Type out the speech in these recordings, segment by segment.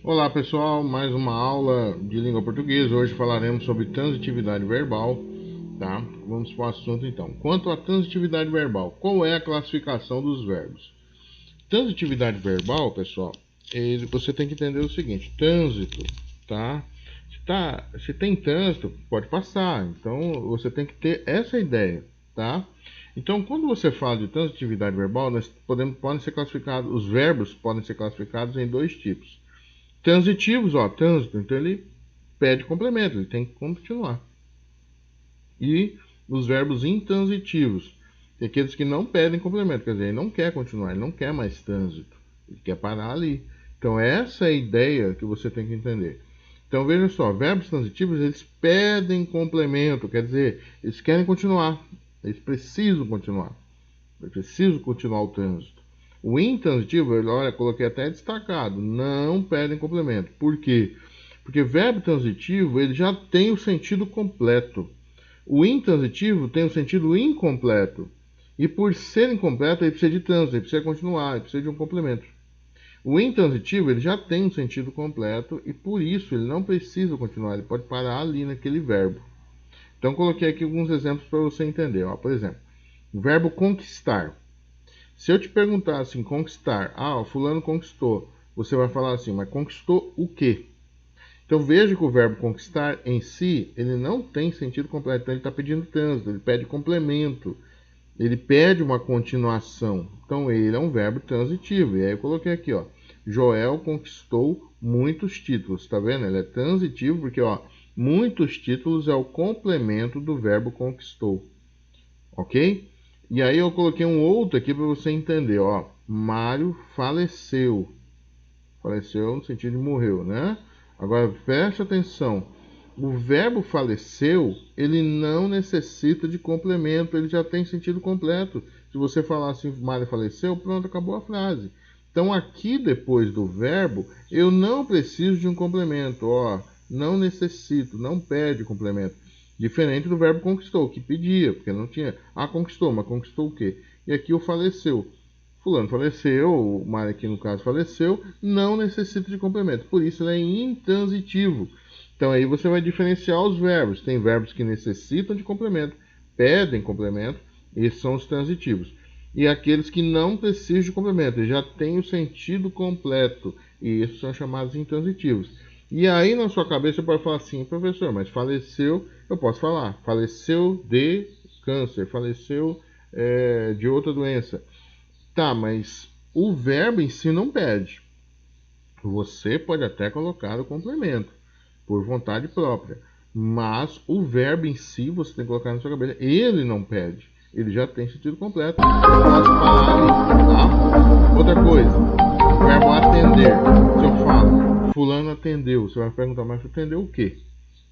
Olá pessoal, mais uma aula de língua portuguesa. Hoje falaremos sobre transitividade verbal, tá? Vamos para o assunto então. Quanto à transitividade verbal, qual é a classificação dos verbos? Transitividade verbal, pessoal, você tem que entender o seguinte: trânsito, tá? Se tem trânsito, pode passar. Então você tem que ter essa ideia, tá? Então, quando você fala de transitividade verbal, podem ser classificados, os verbos podem ser classificados em dois tipos. Transitivos, ó, trânsito, então ele pede complemento, ele tem que continuar. E os verbos intransitivos, tem aqueles que não pedem complemento, quer dizer, ele não quer continuar, ele não quer mais trânsito, ele quer parar ali. Então essa é a ideia que você tem que entender. Então veja só, verbos transitivos, eles pedem complemento, quer dizer, eles querem continuar, eles precisam continuar, eu preciso continuar o trânsito. O intransitivo, olha, coloquei até destacado, não pedem complemento. Por quê? Porque verbo transitivo, ele já tem o sentido completo. O intransitivo tem o sentido incompleto. E por ser incompleto, ele precisa de trânsito, ele precisa continuar, ele precisa de um complemento. O intransitivo, ele já tem um sentido completo e por isso ele não precisa continuar, ele pode parar ali naquele verbo. Então coloquei aqui alguns exemplos para você entender. Ó, por exemplo, o verbo conquistar. Se eu te perguntar assim, conquistar, o fulano conquistou, você vai falar assim, mas conquistou o quê? Então veja que o verbo conquistar em si, ele não tem sentido completo, então ele está pedindo trânsito, ele pede complemento, ele pede uma continuação. Então ele é um verbo transitivo. E aí eu coloquei aqui, ó, Joel conquistou muitos títulos, tá vendo? Ele é transitivo porque, ó, muitos títulos é o complemento do verbo conquistou, ok? E aí eu coloquei um outro aqui para você entender, ó. Mário faleceu. Faleceu no sentido de morreu, né? Agora preste atenção. O verbo faleceu, ele não necessita de complemento, ele já tem sentido completo. Se você falar assim, Mário faleceu, pronto, acabou a frase. Então aqui depois do verbo, eu não preciso de um complemento, ó. Não necessito, não pede complemento. Diferente do verbo conquistou, que pedia, porque não tinha. Conquistou, mas conquistou o quê? E aqui o faleceu. Fulano faleceu, o Mário aqui no caso faleceu, não necessita de complemento. Por isso ele é intransitivo. Então aí você vai diferenciar os verbos. Tem verbos que necessitam de complemento, pedem complemento, esses são os transitivos. E aqueles que não precisam de complemento, já têm o sentido completo, e esses são chamados intransitivos. E aí na sua cabeça você pode falar assim, professor, mas faleceu, eu posso falar, faleceu de câncer, faleceu de outra doença. Tá, mas o verbo em si não pede. Você pode até colocar o complemento, por vontade própria. Mas o verbo em si você tem que colocar na sua cabeça. Ele não pede. Ele já tem sentido completo. Você pode parar ali, tá? Outra coisa, o verbo atender. Se eu falo, fulano atendeu, você vai perguntar, mas atendeu o quê?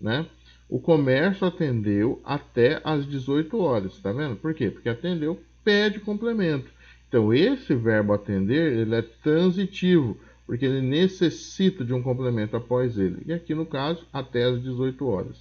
Né? O comércio atendeu até às 18 horas, tá vendo? Por quê? Porque atendeu pede complemento. Então, esse verbo atender, ele é transitivo, porque ele necessita de um complemento após ele. E aqui, no caso, até às 18 horas.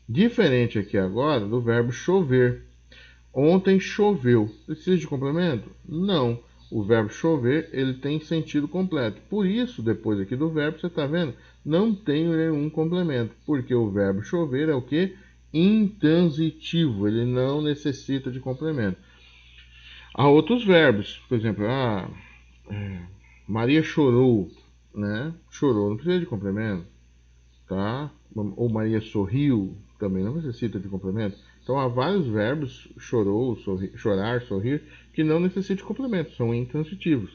Diferente aqui agora do verbo chover. Ontem choveu. Precisa de complemento? Não. O verbo chover, ele tem sentido completo. Por isso, depois aqui do verbo, você está vendo? Não tem nenhum complemento. Porque o verbo chover é o quê? Intransitivo. Ele não necessita de complemento. Há outros verbos. Por exemplo, Maria chorou, né? Chorou, não precisa de complemento, tá? Ou Maria sorriu, também não necessita de complemento. Então há vários verbos, chorou, chorar, sorrir, que não necessitam de complemento, são intransitivos.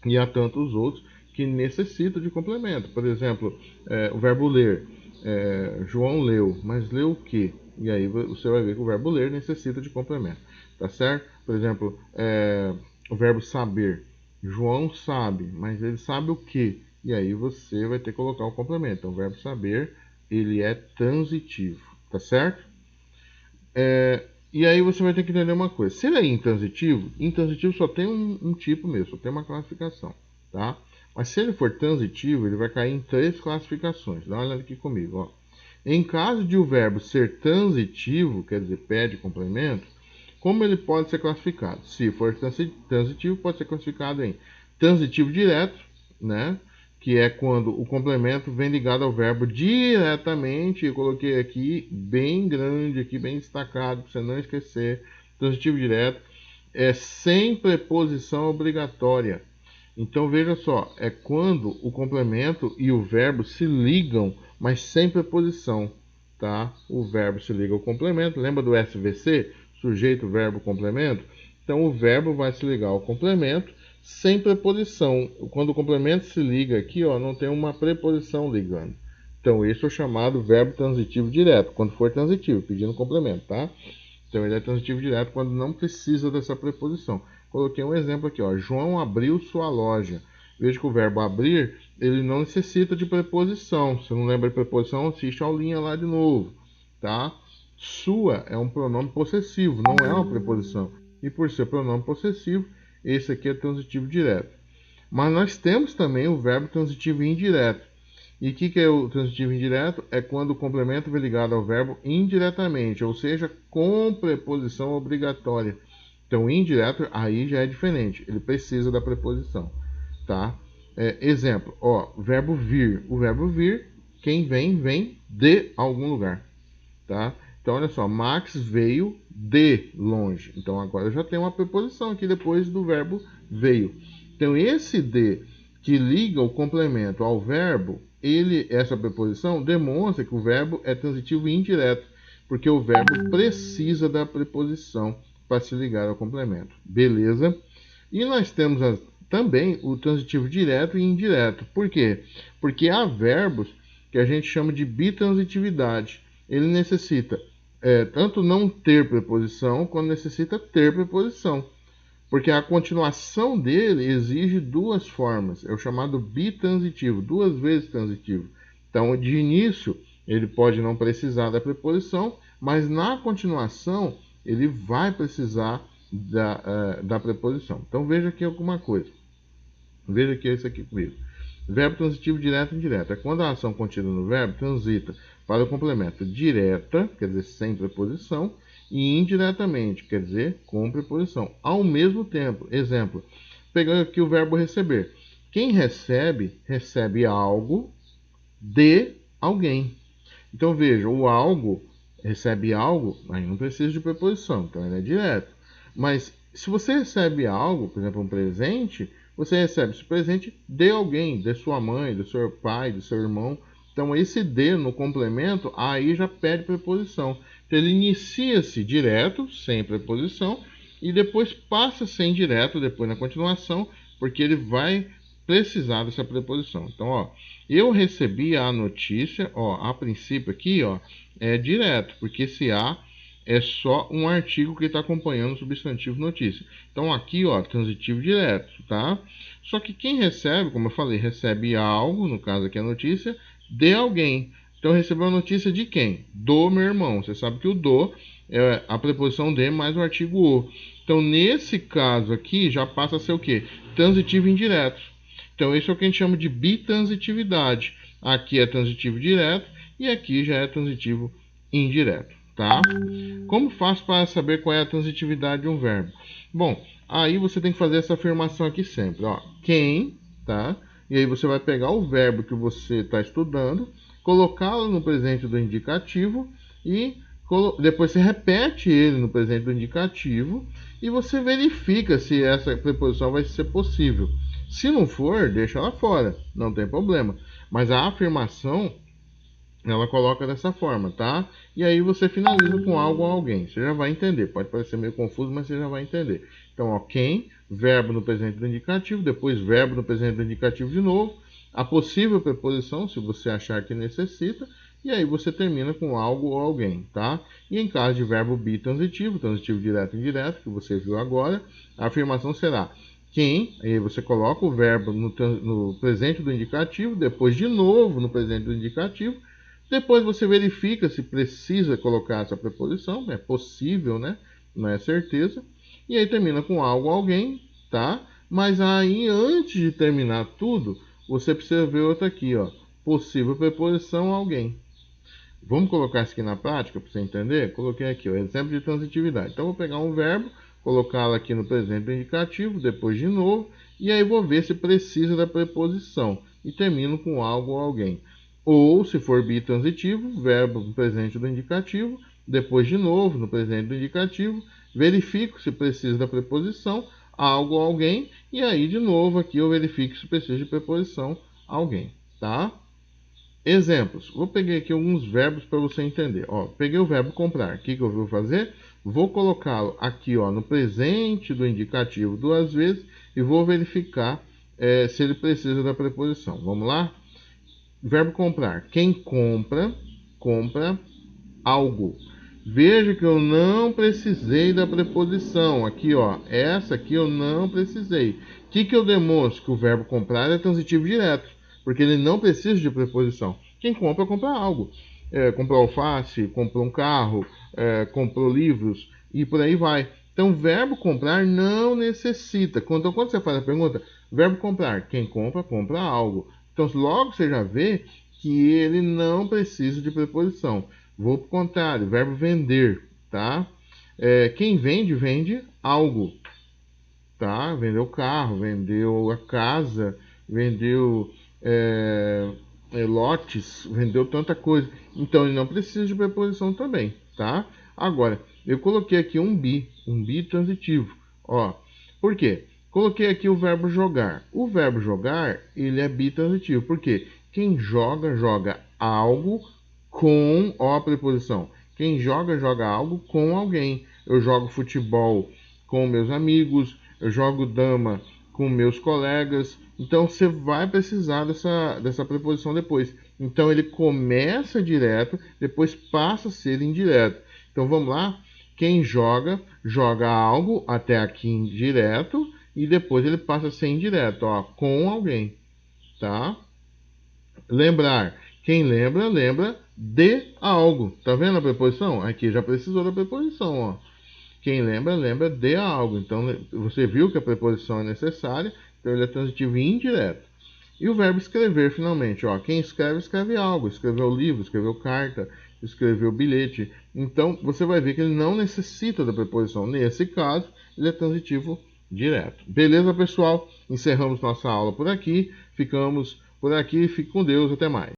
E há tantos outros que necessitam de complemento. Por exemplo, o verbo ler. João leu, mas leu o quê? E aí você vai ver que o verbo ler necessita de complemento, tá certo? Por exemplo, o verbo saber. João sabe, mas ele sabe o quê? E aí você vai ter que colocar o complemento. Então, o verbo saber, ele é transitivo, tá certo? E aí você vai ter que entender uma coisa. Se ele é intransitivo só tem um tipo mesmo, só tem uma classificação, tá? Mas se ele for transitivo, ele vai cair em 3 classificações. Dá uma olhada aqui comigo, ó. Em caso de o verbo ser transitivo, quer dizer, pede complemento, como ele pode ser classificado? Se for transitivo, pode ser classificado em transitivo direto, né? que é quando o complemento vem ligado ao verbo diretamente. Eu coloquei aqui bem grande, aqui bem destacado, para você não esquecer. Transitivo direto é sem preposição obrigatória. Então veja só, é quando o complemento e o verbo se ligam, mas sem preposição, tá? O verbo se liga ao complemento, lembra do SVC? Sujeito, verbo, complemento? Então o verbo vai se ligar ao complemento sem preposição. Quando o complemento se liga aqui, ó, não tem uma preposição ligando. Então esse é o chamado verbo transitivo direto, quando for transitivo, pedindo complemento, tá? Então ele é transitivo direto quando não precisa dessa preposição. Coloquei um exemplo aqui, ó. João abriu sua loja. Veja que o verbo abrir, ele não necessita de preposição. Se não lembra de preposição, assiste a aulinha lá de novo, tá? Sua é um pronome possessivo, não é uma preposição. E por ser pronome possessivo, esse aqui é transitivo direto. Mas nós temos também o verbo transitivo indireto. E o que é o transitivo indireto? É quando o complemento vem ligado ao verbo indiretamente, ou seja, com preposição obrigatória. Então, indireto aí já é diferente, ele precisa da preposição, tá? Exemplo, ó, verbo vir. O verbo vir, quem vem, vem de algum lugar, tá? Então, olha só, Max veio de longe. Então, agora já tem uma preposição aqui depois do verbo veio. Então, esse de que liga o complemento ao verbo, essa preposição demonstra que o verbo é transitivo indireto, porque o verbo precisa da preposição para se ligar ao complemento. Beleza? E nós temos também o transitivo direto e indireto. Por quê? Porque há verbos que a gente chama de bitransitividade. Ele necessita tanto não ter preposição, quanto necessita ter preposição. Porque a continuação dele exige duas formas. É o chamado bitransitivo, duas vezes transitivo. Então, de início, ele pode não precisar da preposição, mas na continuação, ele vai precisar da preposição. Então, veja aqui alguma coisa. Veja aqui esse aqui comigo. Verbo transitivo direto e indireto. É quando a ação contida no verbo transita para o complemento direta, quer dizer, sem preposição, e indiretamente, quer dizer, com preposição, ao mesmo tempo. Exemplo, pegando aqui o verbo receber. Quem recebe, recebe algo de alguém. Então veja, o algo recebe algo, aí não precisa de preposição, então ele é direto. Mas se você recebe algo, por exemplo, um presente, você recebe esse presente de alguém, de sua mãe, do seu pai, do seu irmão. Então esse de no complemento, aí já pede preposição. Então ele inicia-se direto, sem preposição, e depois passa a ser indireto, depois na continuação, porque ele vai precisar dessa preposição. Então, ó, eu recebi a notícia, ó, a princípio aqui, ó, é direto, porque esse a é só um artigo que está acompanhando o substantivo notícia. Então aqui, ó, transitivo direto, tá? Só que quem recebe, como eu falei, recebe algo, no caso aqui a notícia, de alguém. Então recebeu a notícia de quem? Do meu irmão. Você sabe que o do é a preposição de mais o artigo o. Então nesse caso aqui já passa a ser o quê? Transitivo indireto. Então esse é o que a gente chama de bitransitividade. Aqui é transitivo direto e aqui já é transitivo indireto, tá? Como faço para saber qual é a transitividade de um verbo? Bom, aí você tem que fazer essa afirmação aqui sempre, ó. Quem, tá? E aí você vai pegar o verbo que você está estudando, colocá-lo no presente do indicativo e depois você repete ele no presente do indicativo e você verifica se essa preposição vai ser possível. Se não for, deixa ela fora, não tem problema. Mas a afirmação, ela coloca dessa forma, tá? E aí você finaliza com algo ou alguém. Você já vai entender. Pode parecer meio confuso, mas você já vai entender. Então, ó, quem, verbo no presente do indicativo, depois verbo no presente do indicativo de novo, a possível preposição, se você achar que necessita, e aí você termina com algo ou alguém, tá? E em caso de verbo bitransitivo, transitivo direto e indireto, que você viu agora, a afirmação será quem, aí você coloca o verbo no presente do indicativo, depois de novo no presente do indicativo, depois você verifica se precisa colocar essa preposição, é possível, né? Não é certeza. E aí termina com algo ou alguém, tá? Mas aí antes de terminar tudo, você precisa ver outra aqui, ó. Possível preposição alguém. Vamos colocar isso aqui na prática para você entender? Coloquei aqui, ó, exemplo de transitividade. Então, vou pegar um verbo, colocá-lo aqui no presente do indicativo, depois de novo, e aí vou ver se precisa da preposição. e termino com algo ou alguém. Ou, se for bitransitivo, verbo no presente do indicativo, depois de novo no presente do indicativo, verifico se precisa da preposição algo ou alguém, e aí de novo aqui eu verifico se precisa de preposição alguém, tá? Exemplos. Vou pegar aqui alguns verbos para você entender. Ó, peguei o verbo comprar. O que eu vou fazer? Vou colocá-lo aqui, ó, no presente do indicativo 2 vezes e vou verificar se ele precisa da preposição. Vamos lá? Verbo comprar. Quem compra, compra algo. Veja que eu não precisei da preposição. Aqui, ó, essa aqui eu não precisei. O que eu demonstro? Que o verbo comprar é transitivo direto, porque ele não precisa de preposição. Quem compra, compra algo. Comprou alface, comprou um carro, comprou livros e por aí vai. Então, verbo comprar não necessita. Então, quando você faz a pergunta, verbo comprar, quem compra, compra algo. Então, logo você já vê que ele não precisa de preposição. Vou para o contrário, verbo vender, tá? Quem vende, vende algo, tá? Vendeu o carro, vendeu a casa, vendeu lotes, vendeu tanta coisa. Então, ele não precisa de preposição também, tá? Agora, eu coloquei aqui um bi transitivo, ó. Por quê? Coloquei aqui o verbo jogar. O verbo jogar, ele é bitransitivo. Por quê? Quem joga, joga algo com, ó a preposição. Quem joga, joga algo com alguém. Eu jogo futebol com meus amigos, eu jogo dama com meus colegas. Então, você vai precisar dessa preposição depois. Então, ele começa direto, depois passa a ser indireto. Então, vamos lá? Quem joga, joga algo até aqui indireto e depois ele passa a ser indireto, ó, com alguém, tá? Lembrar. Quem lembra, lembra de algo. Tá vendo a preposição? Aqui já precisou da preposição, ó. Quem lembra, lembra de algo. Então, você viu que a preposição é necessária, então ele é transitivo e indireto. E o verbo escrever, finalmente, ó. Quem escreve, escreve algo. Escreveu livro, escreveu carta, escreveu bilhete. Então, você vai ver que ele não necessita da preposição. Nesse caso, ele é transitivo direto. Beleza, pessoal? Encerramos nossa aula por aqui. Ficamos por aqui. Fique com Deus. Até mais.